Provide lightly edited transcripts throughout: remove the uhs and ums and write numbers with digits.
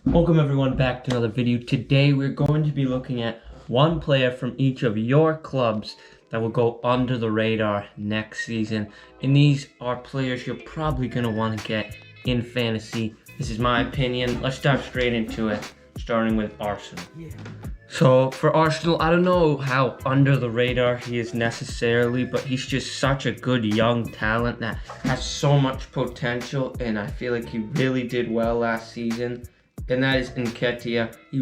Welcome everyone back to another video. Today we're going to be looking at one player from each of your clubs that will go under the radar next season. And these are players you're probably going to want to get in fantasy. This is my opinion. Let's dive straight into it, starting with Arsenal. So for Arsenal, I don't know how under the radar he is necessarily, but he's just such a good young talent that has so much potential, and I feel like he really did well last season. And that is Nketiah. He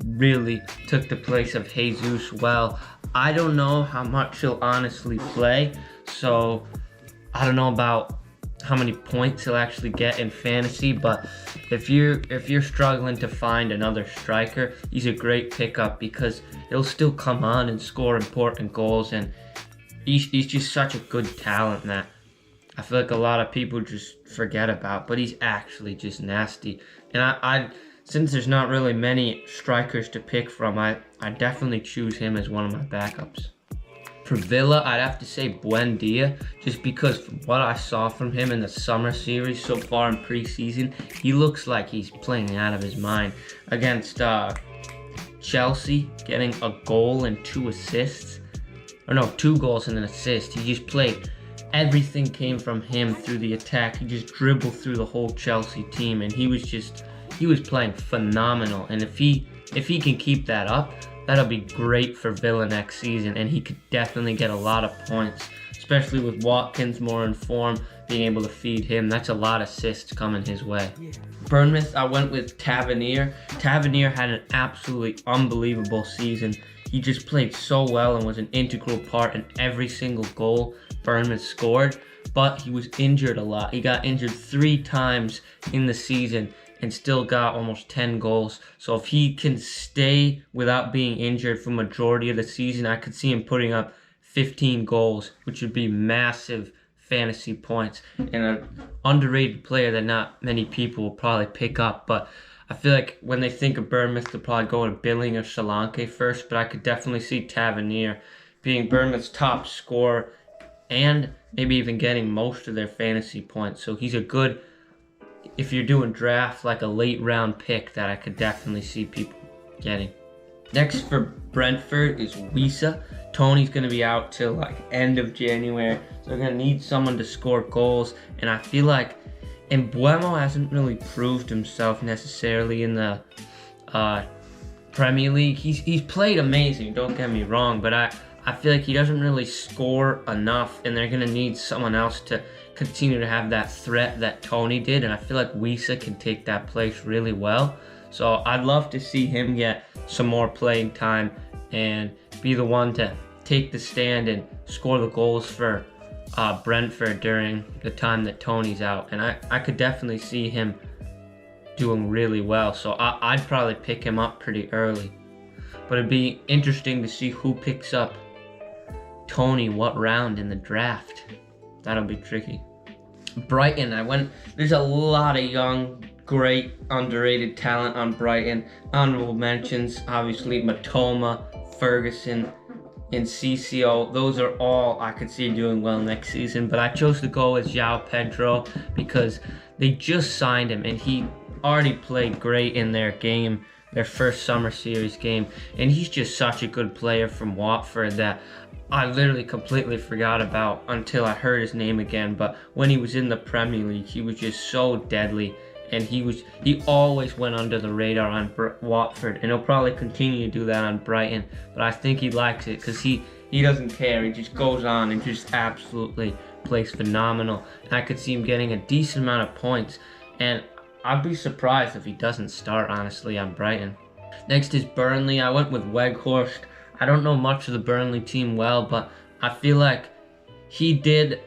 really took the place of Jesus well. I don't know how much he'll honestly play, so I don't know about how many points he'll actually get in fantasy, but if you're struggling to find another striker, he's a great pickup because he'll still come on and score important goals, and he's just such a good talent that I feel like a lot of people just forget about, but he's actually just nasty. And I since there's not really many strikers to pick from, I definitely choose him as one of my backups. For Villa, I'd have to say Buendia, just because from what I saw from him in the summer series so far in preseason, he looks like he's playing out of his mind. Against Chelsea, getting a goal and 2 assists. Or no, 2 goals and an assist. He just played. Everything came from him through the attack. He just dribbled through the whole Chelsea team, and he was playing phenomenal. And if he can keep that up, that'll be great for Villa next season, and he could definitely get a lot of points, especially with Watkins more in form, being able to feed him. That's a lot of assists coming his way. Bournemouth, I went with Tavernier. Tavernier had an absolutely unbelievable season. He just played so well and was an integral part in every single goal Bournemouth scored, but he was injured a lot. He got injured 3 times in the season and still got almost 10 goals. So if he can stay without being injured for majority of the season, I could see him putting up 15 goals, which would be massive fantasy points and an underrated player that not many people will probably pick up. But I feel like when they think of Bournemouth, they'll probably go to Billing or Solanke first, but I could definitely see Tavernier being Bournemouth's top scorer and maybe even getting most of their fantasy points. So he's a good, if you're doing draft, like a late round pick that I could definitely see people getting. Next for Brentford is Wissa. Tony's going to be out till like end of January, so they're going to need someone to score goals, and I feel like Mbeumo hasn't really proved himself necessarily in the Premier League. He's played amazing, don't get me wrong, but I feel like he doesn't really score enough, and they're going to need someone else to continue to have that threat that Tony did, and I feel like Wissa can take that place really well. So I'd love to see him get some more playing time and be the one to take the stand and score the goals for Brentford during the time that Tony's out, and I could definitely see him doing really well. So I'd probably pick him up pretty early, but it'd be interesting to see who picks up Tony what round in the draft. That'll be tricky. Brighton, there's a lot of young, great, underrated talent on Brighton. Honorable mentions, obviously Matoma, Ferguson, and CCO. Those are all I could see doing well next season, but I chose to go with João Pedro because they just signed him and he already played great in their first summer series game, and he's just such a good player from Watford that I literally completely forgot about until I heard his name again. But when he was in the Premier League, he was just so deadly, and he always went under the radar on Watford, and he'll probably continue to do that on Brighton. But I think he likes it because he doesn't care. He just goes on and just absolutely plays phenomenal, and I could see him getting a decent amount of points, and I'd be surprised if he doesn't start, honestly, on Brighton. Next is Burnley. I went with Weghorst. I don't know much of the Burnley team well, but I feel like he did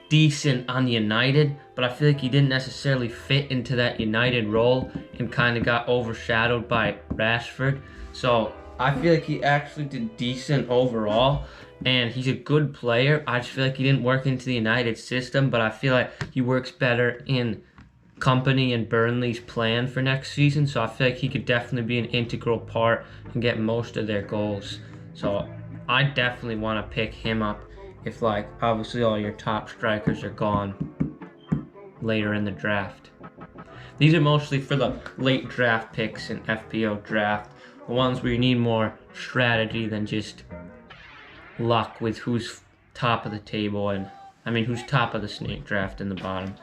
decent on United, but I feel like he didn't necessarily fit into that United role and kind of got overshadowed by Rashford. So I feel like he actually did decent overall, and he's a good player. I just feel like he didn't work into the United system, but I feel like he works better in Company and Burnley's plan for next season, so I feel like he could definitely be an integral part and get most of their goals. So I definitely want to pick him up if, like, obviously all your top strikers are gone later in the draft. These are mostly for the late draft picks in FPO draft, the ones where you need more strategy than just luck with who's top of the table and who's top of the snake draft in the bottom.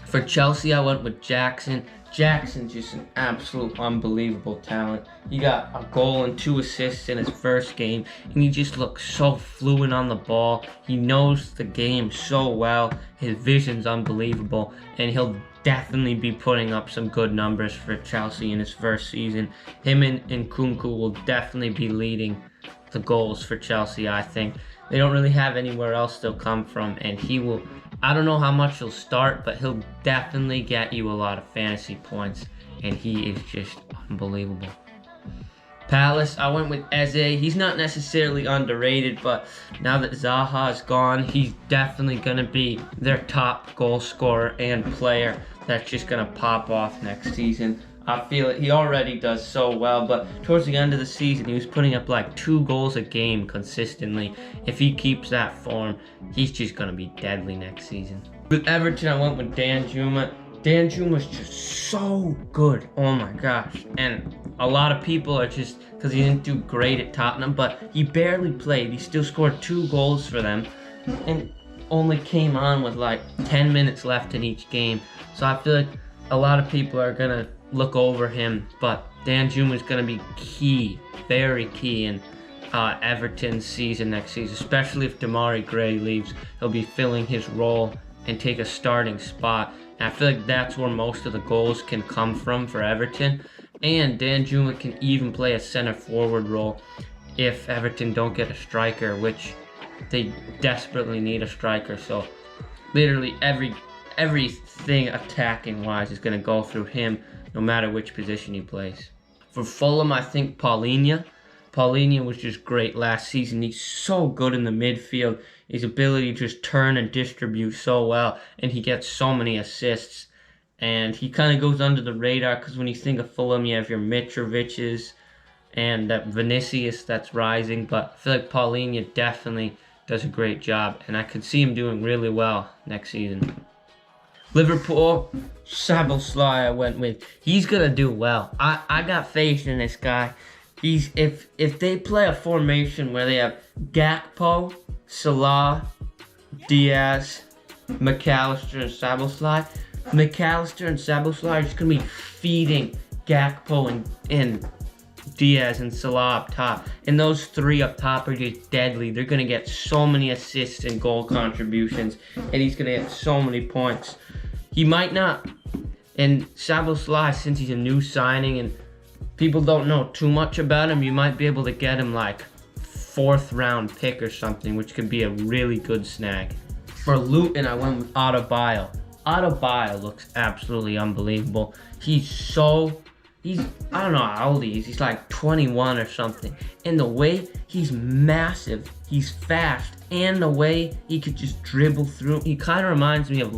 For Chelsea, I went with Jackson. Jackson's just an absolute unbelievable talent. He got a goal and 2 assists in his first game, and he just looks so fluent on the ball. He knows the game so well. His vision's unbelievable, and he'll definitely be putting up some good numbers for Chelsea in his first season. Him and Nkunku will definitely be leading the goals for Chelsea, I think. They don't really have anywhere else they'll come from, and he will, I don't know how much he'll start, but he'll definitely get you a lot of fantasy points, and he is just unbelievable. Palace, I went with Eze. He's not necessarily underrated, but now that Zaha's gone, he's definitely going to be their top goal scorer and player that's just going to pop off next season. I feel it. He already does so well, but towards the end of the season, he was putting up like 2 goals a game consistently. If he keeps that form, he's just going to be deadly next season. With Everton, I went with Dan Juma. Dan Juma's just so good. Oh my gosh. And a lot of people are just, because he didn't do great at Tottenham, but he barely played. He still scored 2 goals for them and only came on with like 10 minutes left in each game. So I feel like a lot of people are going to look over him, but Dan Juma is going to be key, very key in Everton's season next season, especially if Damari Gray leaves. He'll be filling his role and take a starting spot. And I feel like that's where most of the goals can come from for Everton. And Dan Juma can even play a center forward role if Everton don't get a striker, which they desperately need a striker. So literally everything attacking wise is going to go through him, no matter which position he plays. For Fulham, I think Paulinho was just great last season. He's so good in the midfield. His ability to just turn and distribute so well, and he gets so many assists. And he kind of goes under the radar because when you think of Fulham, you have your Mitroviches and that Vinicius that's rising. But I feel like Paulinho definitely does a great job, and I could see him doing really well next season. Liverpool, Szoboszlai I went with. He's gonna do well. I got faith in this guy. If they play a formation where they have Gakpo, Salah, Diaz, McAllister, and Szoboszlai, McAllister and Szoboszlai are just gonna be feeding Gakpo and Diaz and Salah up top. And those 3 up top are just deadly. They're gonna get so many assists and goal contributions, and he's gonna get so many points. He might not, and Szoboszlai, since he's a new signing and people don't know too much about him, you might be able to get him like 4th round pick or something, which could be a really good snag. For Luton, I went with Adebayo. Adebayo looks absolutely unbelievable. I don't know how old he is. He's like 21 or something. And the way he's massive, he's fast, and the way he could just dribble through. He kind of reminds me of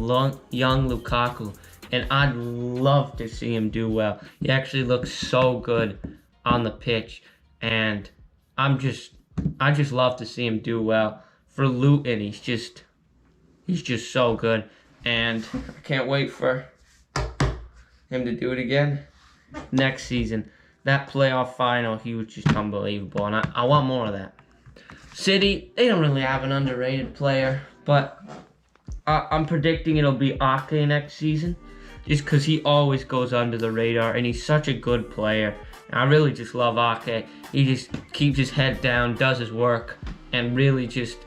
young Lukaku. And I'd love to see him do well. He actually looks so good on the pitch. And I just love to see him do well. For Luton, he's just so good. And I can't wait for him to do it again next season. That playoff final, he was just unbelievable, and I want more of that. City, they don't really have an underrated player, but I'm predicting it'll be Ake next season, just because he always goes under the radar, and he's such a good player. And I really just love Ake. He just keeps his head down, does his work, and really just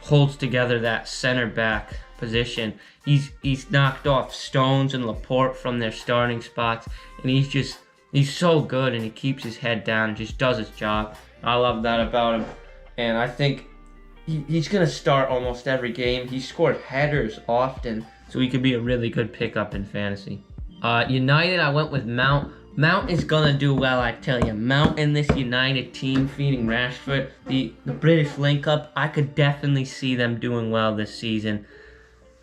holds together that center back position. He's knocked off Stones and Laporte from their starting spots, and he's so good, and he keeps his head down and just does his job. I love that about him, and I think he's gonna start almost every game. He scored headers often, so he could be a really good pickup in fantasy. United, I went with Mount. Mount is gonna do well, I tell you. Mount in this United team feeding Rashford, the British link-up, I could definitely see them doing well this season.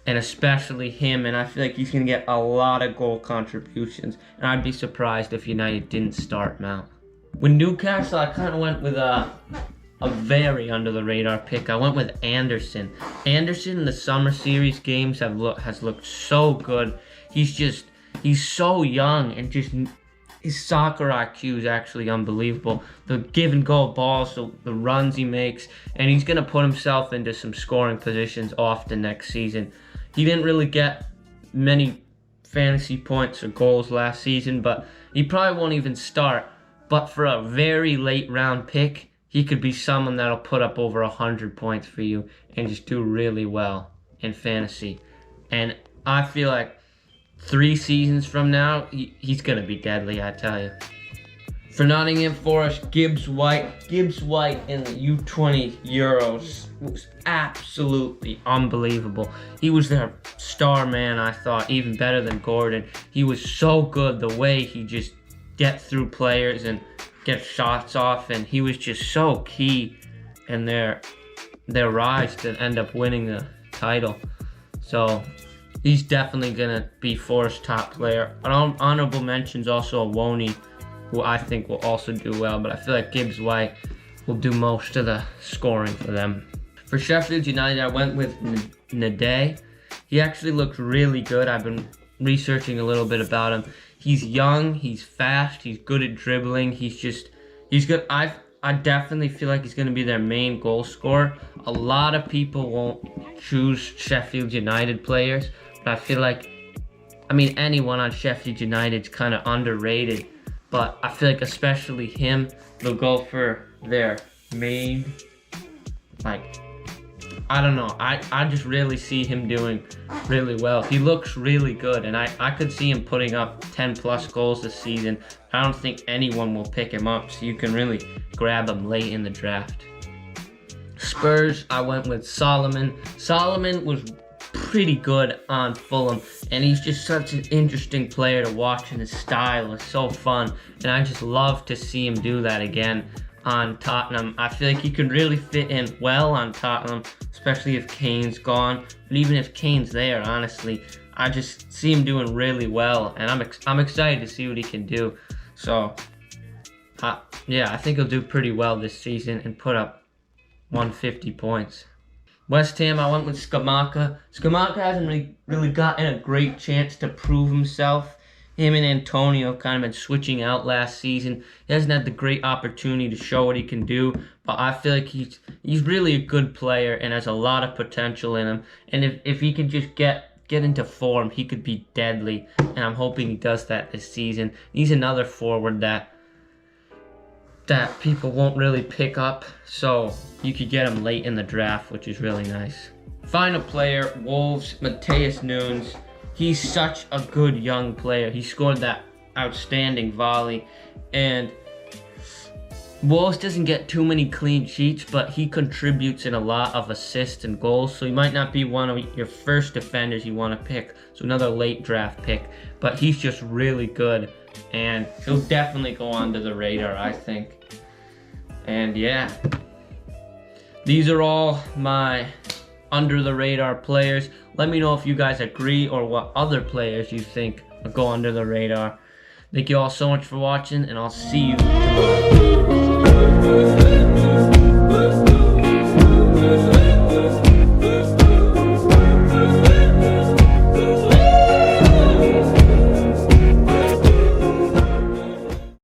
And especially him, and I feel like he's going to get a lot of goal contributions. And I'd be surprised if United didn't start Mount. With Newcastle, I kind of went with a very under-the-radar pick. I went with Anderson. Anderson in the summer series games has looked so good. He's he's so young, and just his soccer IQ is actually unbelievable. The give and go balls, the runs he makes, and he's gonna put himself into some scoring positions often next season. He didn't really get many fantasy points or goals last season, but he probably won't even start. But for a very late round pick, he could be someone that'll put up over 100 points for you and just do really well in fantasy. And I feel like 3 seasons from now, he's going to be deadly, I tell you. For Nottingham Forest, Gibbs White. Gibbs White in the U20 Euros was absolutely unbelievable. He was their star man, I thought, even better than Gordon. He was so good, the way he just gets through players and gets shots off, and he was just so key in their rise to end up winning the title. So he's definitely gonna be Forest top player. Honorable mentions also Awoni, who I think will also do well, but I feel like Gibbs White will do most of the scoring for them. For Sheffield United, I went with Nade. He actually looks really good. I've been researching a little bit about him. He's young, he's fast, he's good at dribbling, he's good. I definitely feel like he's going to be their main goal scorer. A lot of people won't choose Sheffield United players, but I feel like, anyone on Sheffield United's kind of underrated, but I feel like especially him, they'll go for their main, I don't know. I just really see him doing really well. He looks really good, and I could see him putting up 10 plus goals this season. I don't think anyone will pick him up, so you can really grab him late in the draft. Spurs, I went with Solomon. Solomon was pretty good on Fulham, and he's just such an interesting player to watch, and his style is so fun, and I just love to see him do that again on Tottenham. I feel like he could really fit in well on Tottenham, especially if Kane's gone. But even if Kane's there, honestly, I just see him doing really well, and I'm excited to see what he can do. So, yeah, I think he'll do pretty well this season and put up 150 points. West Ham, I went with Scamacca. Scamacca hasn't really gotten a great chance to prove himself. Him and Antonio kind of been switching out last season. He hasn't had the great opportunity to show what he can do, but I feel like he's really a good player and has a lot of potential in him. And if he can just get into form, he could be deadly, and I'm hoping he does that this season. He's another forward that people won't really pick up, so you could get him late in the draft, which is really nice. Final player, Wolves, Matheus Nunes. He's such a good young player. He scored that outstanding volley, and Wolves doesn't get too many clean sheets, but he contributes in a lot of assists and goals, so he might not be one of your first defenders you want to pick, so another late draft pick, but he's just really good, and he'll definitely go under the radar, I think. And yeah, these are all my under the radar players. Let me know if you guys agree or what other players you think will go under the radar. Thank you all so much for watching, and I'll see you tomorrow.